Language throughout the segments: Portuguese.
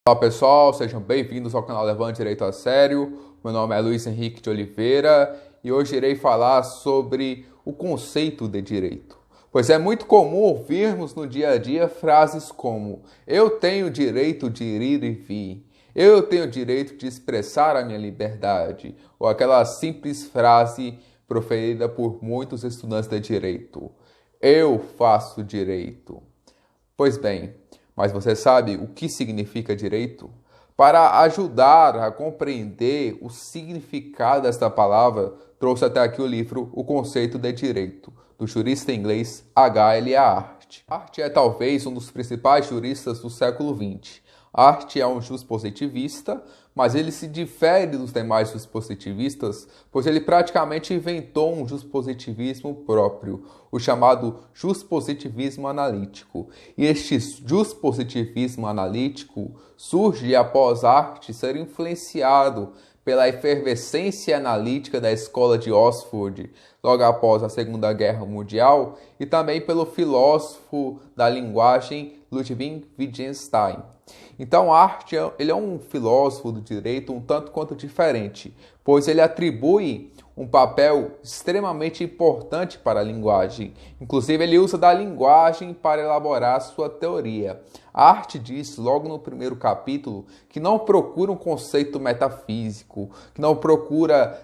Olá pessoal, sejam bem-vindos ao canal Levando Direito a Sério. Meu nome é Luiz Henrique de Oliveira e hoje irei falar sobre o conceito de direito. Pois é muito comum ouvirmos no dia a dia frases como eu tenho direito de ir e vir, eu tenho direito de expressar a minha liberdade, ou aquela simples frase proferida por muitos estudantes de direito, eu faço direito. Pois bem, mas você sabe o que significa direito? Para ajudar a compreender o significado desta palavra, trouxe até aqui o livro O Conceito de Direito, do jurista inglês H.L. Hart. Hart é talvez um dos principais juristas do século XX. Hart é um juspositivista, mas ele se difere dos demais juspositivistas, pois ele praticamente inventou um juspositivismo próprio, o chamado juspositivismo analítico. E este juspositivismo analítico surge após Hart ser influenciado pela efervescência analítica da escola de Oxford, logo após a Segunda Guerra Mundial, e também pelo filósofo da linguagem Ludwig Wittgenstein. Então, Hart ele é um filósofo do direito um tanto quanto diferente, pois ele atribui um papel extremamente importante para a linguagem. Inclusive, ele usa da linguagem para elaborar sua teoria. Hart diz, logo no primeiro capítulo, que não procura um conceito metafísico, que não procura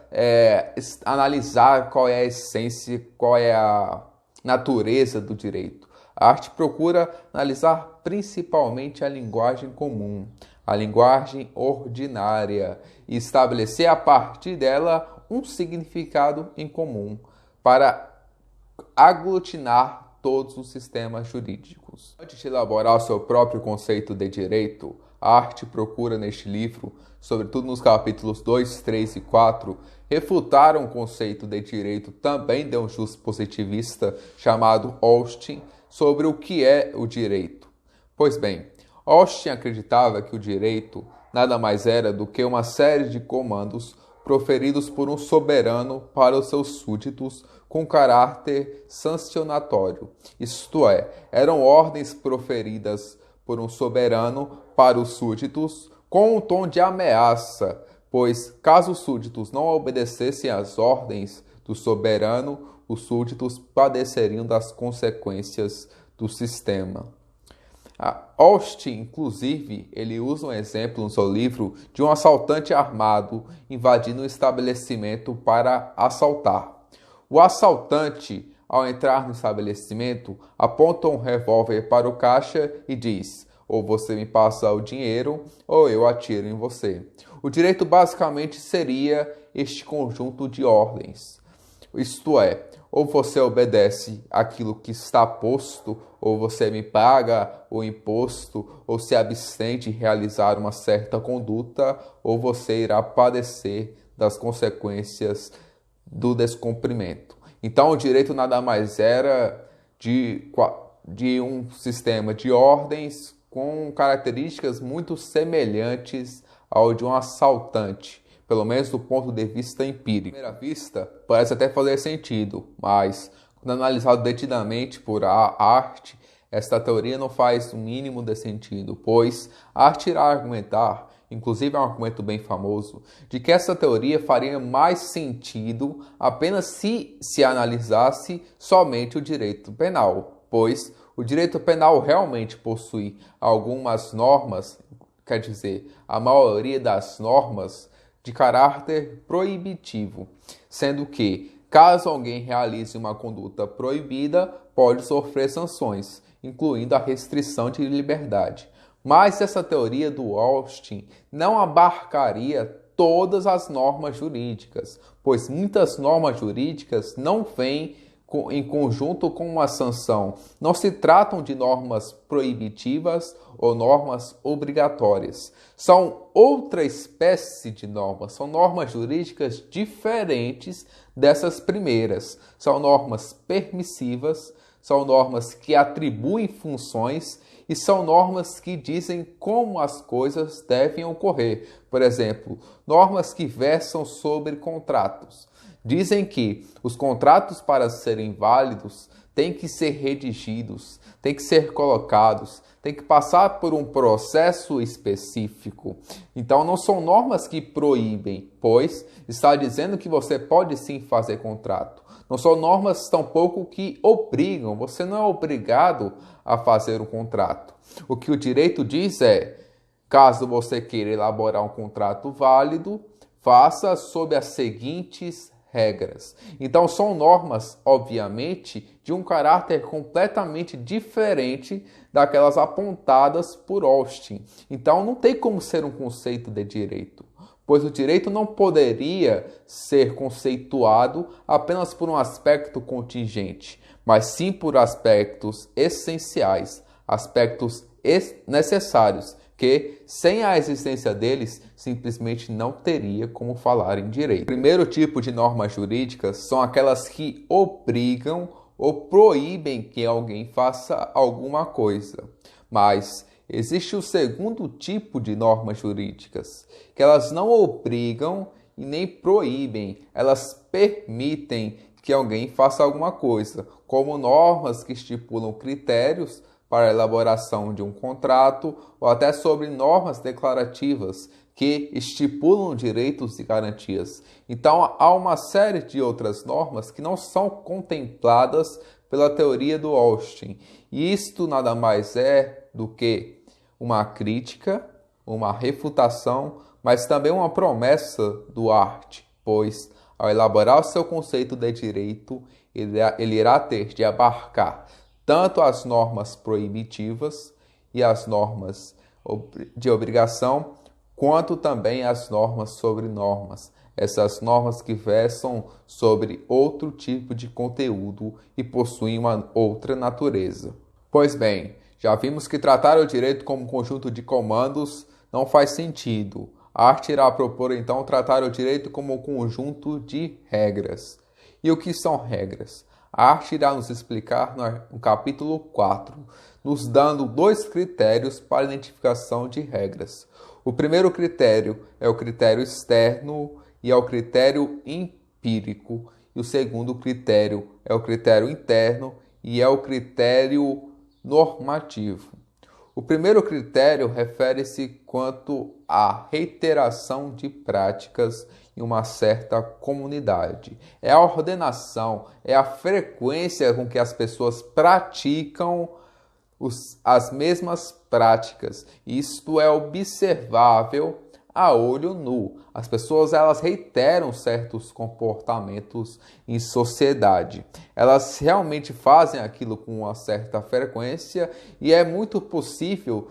analisar qual é a essência, qual é a natureza do direito. A arte procura analisar principalmente a linguagem comum, a linguagem ordinária, e estabelecer a partir dela um significado em comum para aglutinar todos os sistemas jurídicos. Antes de elaborar o seu próprio conceito de direito, a arte procura neste livro, sobretudo nos capítulos 2, 3 e 4, refutar um conceito de direito também de um juspositivista chamado Austin, sobre o que é o direito. Pois bem, Austin acreditava que o direito nada mais era do que uma série de comandos proferidos por um soberano para os seus súditos com caráter sancionatório. Isto é, eram ordens proferidas por um soberano para os súditos com um tom de ameaça, pois caso os súditos não obedecessem às ordens do soberano, os súditos padeceriam das consequências do sistema. Austin, inclusive, ele usa um exemplo no seu livro de um assaltante armado invadindo um estabelecimento para assaltar. O assaltante, ao entrar no estabelecimento, aponta um revólver para o caixa e diz: ou você me passa o dinheiro, ou eu atiro em você. O direito basicamente seria este conjunto de ordens. Isto é, ou você obedece aquilo que está posto, ou você me paga o imposto, ou se abstém de realizar uma certa conduta, ou você irá padecer das consequências do descumprimento. Então, o direito nada mais era de um sistema de ordens com características muito semelhantes ao de um assaltante, pelo menos do ponto de vista empírico. À primeira vista, parece até fazer sentido, mas quando analisado detidamente por Hart, esta teoria não faz o mínimo de sentido, pois Hart irá argumentar, inclusive é um argumento bem famoso, de que essa teoria faria mais sentido apenas se analisasse somente o direito penal, pois o direito penal realmente possui algumas normas, quer dizer, a maioria das normas de caráter proibitivo, sendo que, caso alguém realize uma conduta proibida, pode sofrer sanções, incluindo a restrição de liberdade. Mas essa teoria do Austin não abarcaria todas as normas jurídicas, pois muitas normas jurídicas não vêm em conjunto com uma sanção. Não se tratam de normas proibitivas ou normas obrigatórias. São outra espécie de normas. São normas jurídicas diferentes dessas primeiras. São normas permissivas, são normas que atribuem funções e são normas que dizem como as coisas devem ocorrer. Por exemplo, normas que versam sobre contratos. Dizem que os contratos, para serem válidos, têm que ser redigidos, têm que ser colocados, têm que passar por um processo específico. Então não são normas que proíbem, pois está dizendo que você pode sim fazer contrato. Não são normas tampouco que obrigam, você não é obrigado a fazer um contrato. O que o direito diz é, caso você queira elaborar um contrato válido, faça sob as seguintes regras. Então são normas, obviamente, de um caráter completamente diferente daquelas apontadas por Austin. Então não tem como ser um conceito de direito, pois o direito não poderia ser conceituado apenas por um aspecto contingente, mas sim por aspectos essenciais, aspectos necessários, que sem a existência deles, simplesmente não teria como falar em direito. O primeiro tipo de normas jurídicas são aquelas que obrigam ou proíbem que alguém faça alguma coisa. Mas existe o segundo tipo de normas jurídicas, que elas não obrigam e nem proíbem, elas permitem que alguém faça alguma coisa, como normas que estipulam critérios para a elaboração de um contrato ou até sobre normas declarativas que estipulam direitos e garantias. Então, há uma série de outras normas que não são contempladas pela teoria do Austin. E isto nada mais é do que uma crítica, uma refutação, mas também uma promessa do Hart, pois, ao elaborar o seu conceito de direito, ele irá ter de abarcar tanto as normas proibitivas e as normas de obrigação, quanto também as normas sobre normas. Essas normas que versam sobre outro tipo de conteúdo e possuem uma outra natureza. Pois bem, já vimos que tratar o direito como conjunto de comandos não faz sentido. Hart irá propor então tratar o direito como um conjunto de regras. E o que são regras? Hart irá nos explicar no capítulo 4, nos dando 2 critérios para a identificação de regras. O primeiro critério é o critério externo e é o critério empírico. E o segundo critério é o critério interno e é o critério normativo. O primeiro critério refere-se quanto à reiteração de práticas em uma certa comunidade. É a ordenação, é a frequência com que as pessoas praticam as mesmas práticas. Isto é observável a olho nu. As pessoas elas reiteram certos comportamentos em sociedade. Elas realmente fazem aquilo com uma certa frequência e é muito possível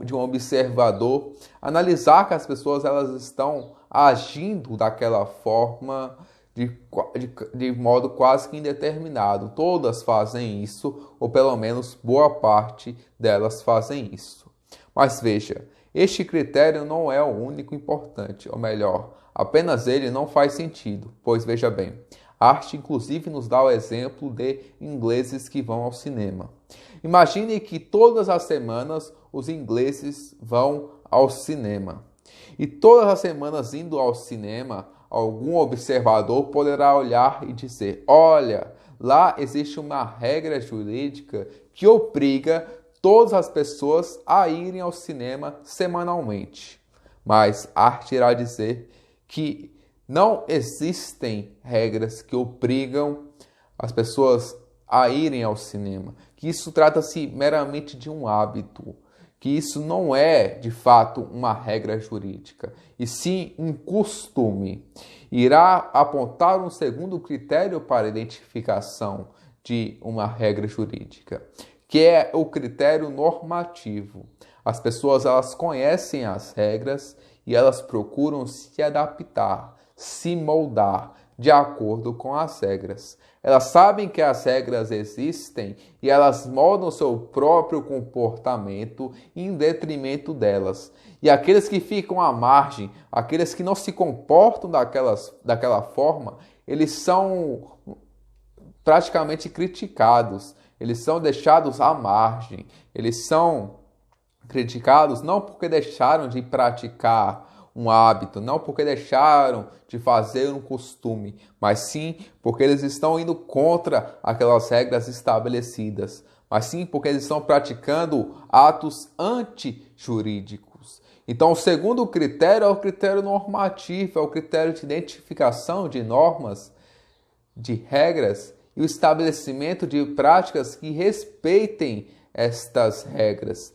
de um observador analisar que as pessoas elas estão agindo daquela forma de modo quase que indeterminado. Todas fazem isso, ou pelo menos boa parte delas fazem isso. Mas veja, este critério não é o único importante, ou melhor, apenas ele não faz sentido, pois veja bem, Hart inclusive nos dá o exemplo de ingleses que vão ao cinema. Imagine que todas as semanas os ingleses vão ao cinema. E todas as semanas indo ao cinema, algum observador poderá olhar e dizer: olha, lá existe uma regra jurídica que obriga todas as pessoas a irem ao cinema semanalmente. Mas Hart irá dizer que não existem regras que obrigam as pessoas a irem ao cinema, que isso trata-se meramente de um hábito, que isso não é, de fato, uma regra jurídica, e sim um costume. Irá apontar um segundo critério para a identificação de uma regra jurídica, que é o critério normativo. As pessoas elas conhecem as regras e elas procuram se adaptar, se moldar de acordo com as regras. Elas sabem que as regras existem e elas moldam seu próprio comportamento em detrimento delas. E aqueles que ficam à margem, aqueles que não se comportam daquela forma, eles são praticamente criticados, eles são deixados à margem, eles são criticados não porque deixaram de praticar um hábito, não porque deixaram de fazer um costume, mas sim porque eles estão indo contra aquelas regras estabelecidas, mas sim porque eles estão praticando atos antijurídicos. Então, o segundo critério é o critério normativo, é o critério de identificação de normas, de regras e o estabelecimento de práticas que respeitem estas regras.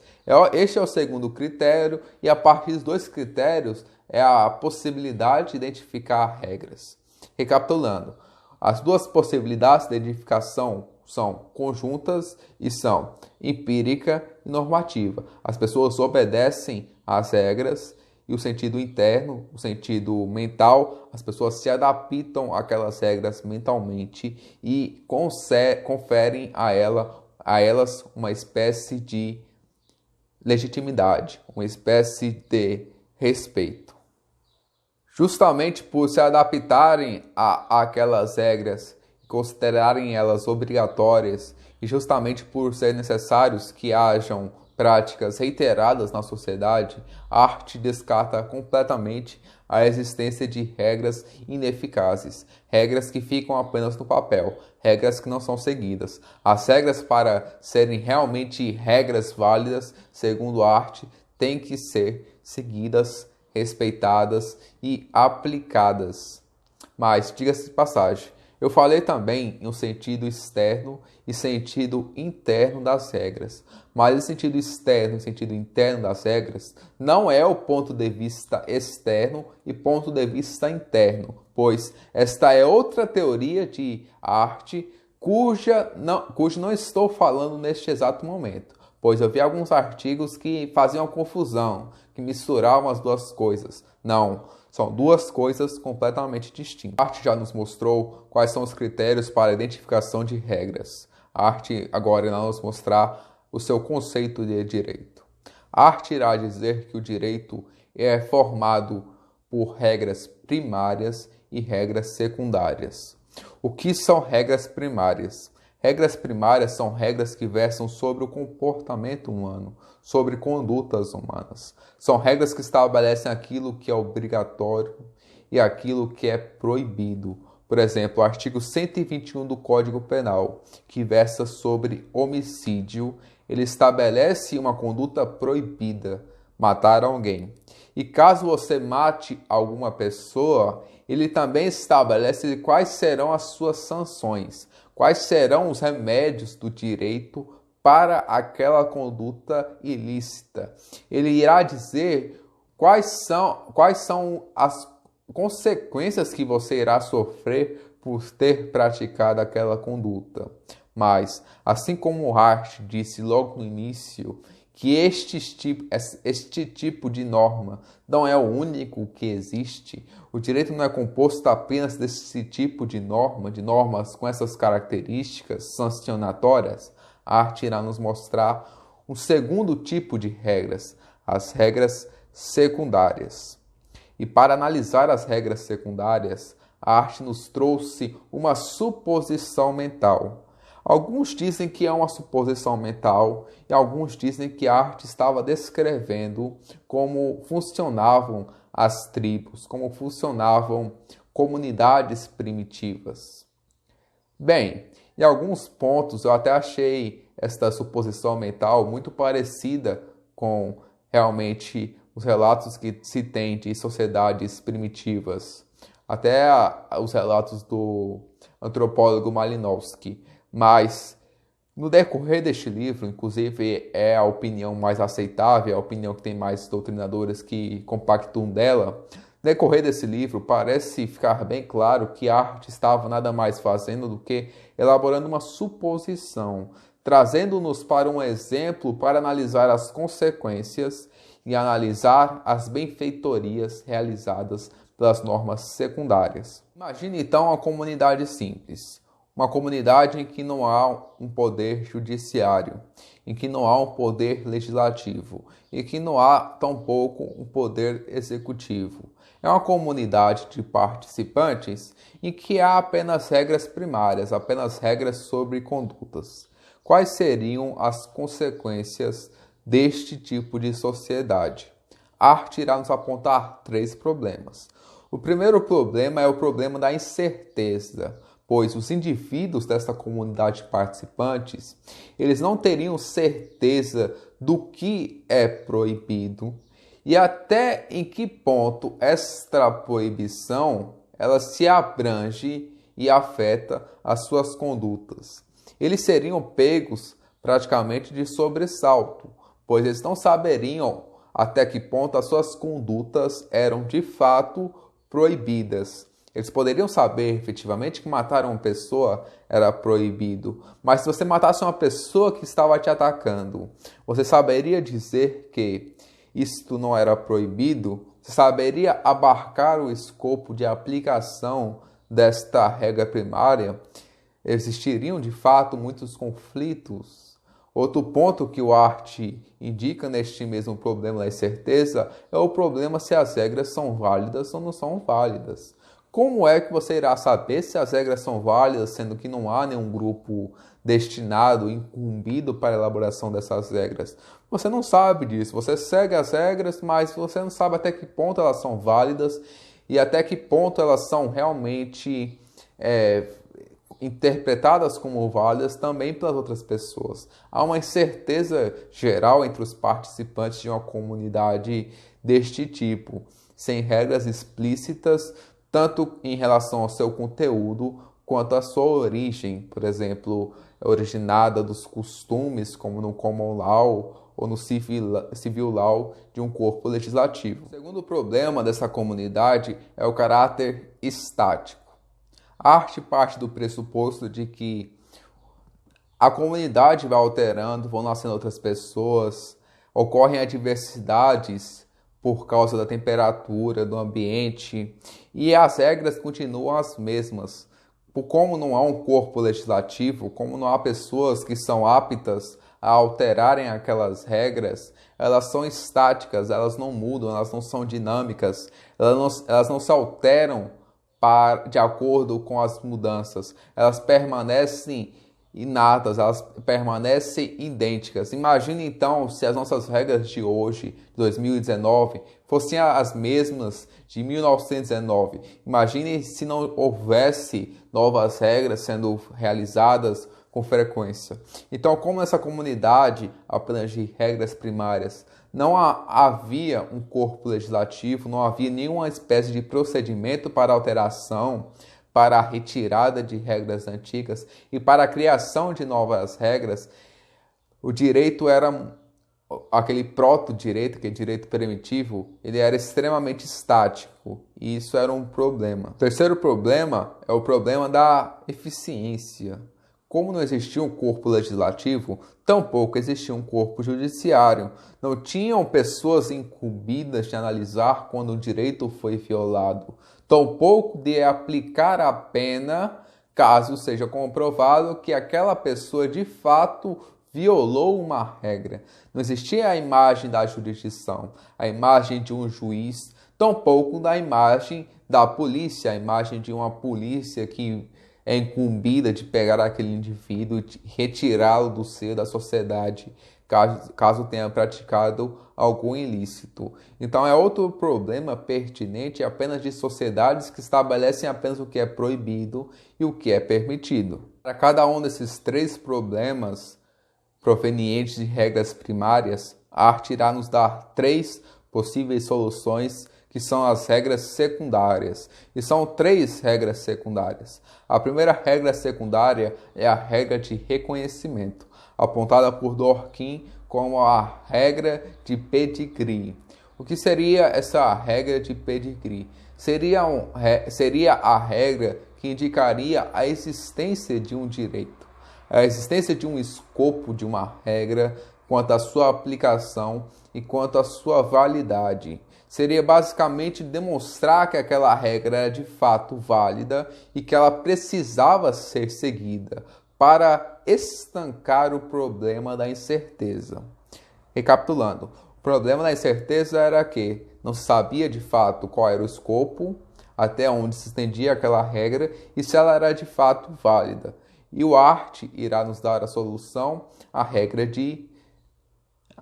Este é o segundo critério, e a partir dos dois critérios é a possibilidade de identificar regras. Recapitulando, as duas possibilidades de identificação são conjuntas e são empírica e normativa. As pessoas obedecem às regras e o sentido interno, o sentido mental, as pessoas se adaptam àquelas regras mentalmente e conferem a elas uma espécie de legitimidade, uma espécie de respeito. Justamente por se adaptarem àquelas regras, considerarem elas obrigatórias e justamente por ser necessários que hajam práticas reiteradas na sociedade, a arte descarta completamente a existência de regras ineficazes, regras que ficam apenas no papel, regras que não são seguidas. As regras, para serem realmente regras válidas, segundo a arte, têm que ser seguidas, respeitadas e aplicadas. Mas, diga-se de passagem, eu falei também em um sentido externo e sentido interno das regras. Mas o sentido externo e sentido interno das regras não é o ponto de vista externo e ponto de vista interno, pois esta é outra teoria de arte cujo não estou falando neste exato momento, pois eu vi alguns artigos que faziam confusão, que misturavam as duas coisas. Não, são duas coisas completamente distintas. A arte já nos mostrou quais são os critérios para a identificação de regras. A arte agora irá nos mostrar o seu conceito de direito. A arte irá dizer que o direito é formado por regras primárias e regras secundárias. O que são regras primárias? Regras primárias são regras que versam sobre o comportamento humano, sobre condutas humanas. São regras que estabelecem aquilo que é obrigatório e aquilo que é proibido. Por exemplo, o artigo 121 do Código Penal, que versa sobre homicídio, ele estabelece uma conduta proibida, matar alguém. E caso você mate alguma pessoa, ele também estabelece quais serão as suas sanções, quais serão os remédios do direito para aquela conduta ilícita. Ele irá dizer quais são as consequências que você irá sofrer por ter praticado aquela conduta. Mas, assim como Hart disse logo no início, que este tipo de norma não é o único que existe, o direito não é composto apenas desse tipo de normas com essas características sancionatórias. A arte irá nos mostrar um segundo tipo de regras, as regras secundárias. E para analisar as regras secundárias, a arte nos trouxe uma suposição mental. Alguns dizem que é uma suposição mental e alguns dizem que a arte estava descrevendo como funcionavam as tribos, como funcionavam comunidades primitivas. Bem, em alguns pontos eu até achei esta suposição mental muito parecida com realmente os relatos que se tem de sociedades primitivas, até os relatos do antropólogo Malinowski. Mas, no decorrer deste livro, inclusive é a opinião mais aceitável, a opinião que tem mais doutrinadores que compactuam dela, no decorrer desse livro parece ficar bem claro que a arte estava nada mais fazendo do que elaborando uma suposição, trazendo-nos para um exemplo para analisar as consequências e analisar as benfeitorias realizadas pelas normas secundárias. Imagine então uma comunidade simples. Uma comunidade em que não há um poder judiciário, em que não há um poder legislativo e que não há tampouco um poder executivo. É uma comunidade de participantes em que há apenas regras primárias, apenas regras sobre condutas. Quais seriam as consequências deste tipo de sociedade? Art irá nos apontar 3 problemas. O primeiro problema é o problema da incerteza, pois os indivíduos dessa comunidade de participantes, eles não teriam certeza do que é proibido e até em que ponto esta proibição ela se abrange e afeta as suas condutas. Eles seriam pegos praticamente de sobressalto, pois eles não saberiam até que ponto as suas condutas eram de fato proibidas. Eles poderiam saber efetivamente que matar uma pessoa era proibido, mas se você matasse uma pessoa que estava te atacando, você saberia dizer que isto não era proibido? Você saberia abarcar o escopo de aplicação desta regra primária? Existiriam de fato muitos conflitos. Outro ponto que o Art indica neste mesmo problema da incerteza é o problema se as regras são válidas ou não são válidas. Como é que você irá saber se as regras são válidas, sendo que não há nenhum grupo destinado, incumbido para a elaboração dessas regras? Você não sabe disso, você segue as regras, mas você não sabe até que ponto elas são válidas e até que ponto elas são realmente interpretadas como válidas também pelas outras pessoas. Há uma incerteza geral entre os participantes de uma comunidade deste tipo, sem regras explícitas, tanto em relação ao seu conteúdo quanto à sua origem, por exemplo, originada dos costumes, como no Common Law ou no Civil Law de um corpo legislativo. O segundo problema dessa comunidade é o caráter estático. A arte parte do pressuposto de que a comunidade vai alterando, vão nascendo outras pessoas, ocorrem adversidades por causa da temperatura, do ambiente, e as regras continuam as mesmas. Como não há um corpo legislativo, como não há pessoas que são aptas a alterarem aquelas regras, elas são estáticas, elas não mudam, elas não são dinâmicas, elas não se alteram de acordo com as mudanças, elas permanecem inatas, elas permanecem idênticas. Imagine então se as nossas regras de hoje, de 2019, fossem as mesmas de 1919. Imagine se não houvesse novas regras sendo realizadas com frequência. Então, como essa comunidade apenas de regras primárias, não havia um corpo legislativo, não havia nenhuma espécie de procedimento para alteração, para a retirada de regras antigas e para a criação de novas regras, o direito era aquele proto-direito, que é direito primitivo, ele era extremamente estático e isso era um problema. O terceiro problema é o problema da eficiência. Como não existia um corpo legislativo, tampouco existia um corpo judiciário. Não tinham pessoas incumbidas de analisar quando o direito foi violado, tampouco de aplicar a pena caso seja comprovado que aquela pessoa de fato violou uma regra. Não existia a imagem da jurisdição, a imagem de um juiz, tampouco da imagem da polícia, a imagem de uma polícia que é incumbida de pegar aquele indivíduo e retirá-lo do seio da sociedade, caso tenha praticado algum ilícito. Então é outro problema pertinente apenas de sociedades que estabelecem apenas o que é proibido e o que é permitido. Para cada um desses 3 problemas provenientes de regras primárias, a arte irá nos dar 3 possíveis soluções, que são as regras secundárias. E são 3 regras secundárias. A primeira regra secundária é a regra de reconhecimento, apontada por Dworkin como a regra de pedigree. O que seria essa regra de pedigree? Seria a regra que indicaria a existência de um direito, a existência de um escopo de uma regra quanto à sua aplicação e quanto à sua validade. Seria basicamente demonstrar que aquela regra era de fato válida e que ela precisava ser seguida para estancar o problema da incerteza. Recapitulando, o problema da incerteza era que não se sabia de fato qual era o escopo, até onde se estendia aquela regra e se ela era de fato válida. E o Art irá nos dar a solução, a regra de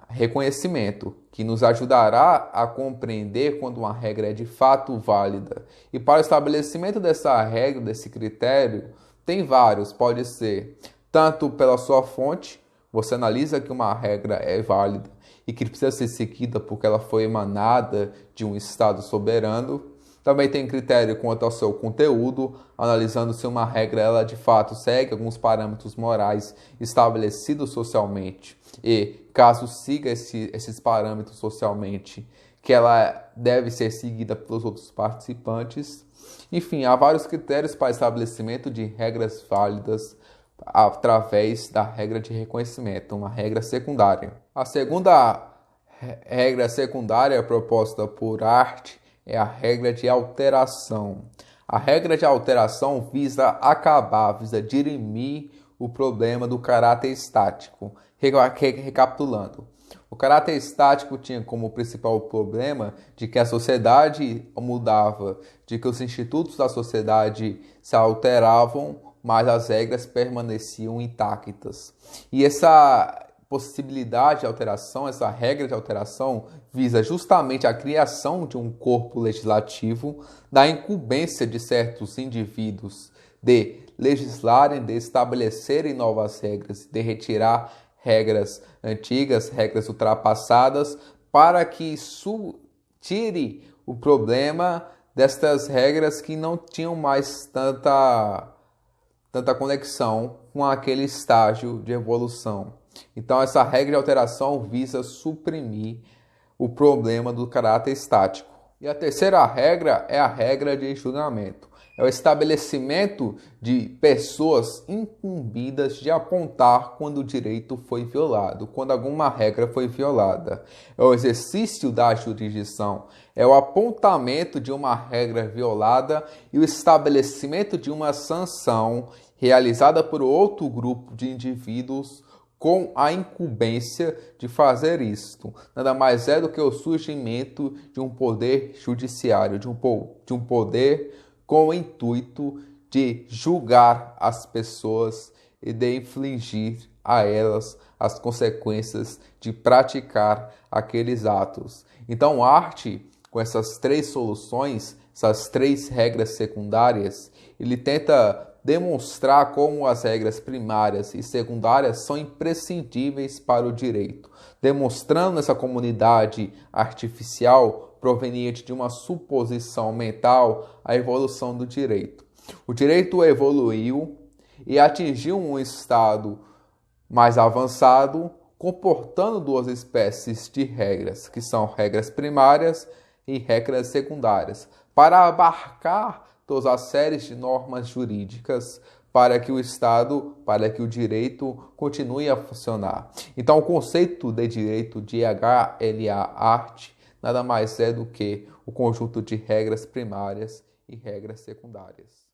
reconhecimento, que nos ajudará a compreender quando uma regra é de fato válida. E para o estabelecimento dessa regra, desse critério, tem vários, pode ser tanto pela sua fonte, você analisa que uma regra é válida e que precisa ser seguida porque ela foi emanada de um Estado soberano. Também tem critério quanto ao seu conteúdo, analisando se uma regra ela de fato segue alguns parâmetros morais estabelecidos socialmente e, caso siga esses parâmetros socialmente, que ela deve ser seguida pelos outros participantes. Enfim, há vários critérios para estabelecimento de regras válidas através da regra de reconhecimento, uma regra secundária. A segunda regra secundária proposta por Hart é a regra de alteração. A regra de alteração visa dirimir o problema do caráter estático. Recapitulando, o caráter estático tinha como principal problema de que a sociedade mudava, de que os institutos da sociedade se alteravam, mas as regras permaneciam intactas. E essa possibilidade de alteração, essa regra de alteração, visa justamente a criação de um corpo legislativo, da incumbência de certos indivíduos de legislarem, de estabelecerem novas regras, de retirar regras antigas, regras ultrapassadas, para que isso tire o problema destas regras que não tinham mais tanta conexão com aquele estágio de evolução. Então, essa regra de alteração visa suprimir o problema do caráter estático. E a terceira regra é a regra de julgamento. É o estabelecimento de pessoas incumbidas de apontar quando o direito foi violado, quando alguma regra foi violada. É o exercício da jurisdição, é o apontamento de uma regra violada e o estabelecimento de uma sanção realizada por outro grupo de indivíduos com a incumbência de fazer isto. Nada mais é do que o surgimento de um poder judiciário, de um poder com o intuito de julgar as pessoas e de infligir a elas as consequências de praticar aqueles atos. Então, Hart, com essas três soluções, essas três regras secundárias, ele tenta demonstrar como as regras primárias e secundárias são imprescindíveis para o direito, demonstrando essa comunidade artificial proveniente de uma suposição mental a evolução do direito. O direito evoluiu e atingiu um estado mais avançado, comportando duas espécies de regras, que são regras primárias e regras secundárias, para abarcar todas as séries de normas jurídicas para que o Estado, para que o direito continue a funcionar. Então, o conceito de direito de H.L.A. Hart nada mais é do que o conjunto de regras primárias e regras secundárias.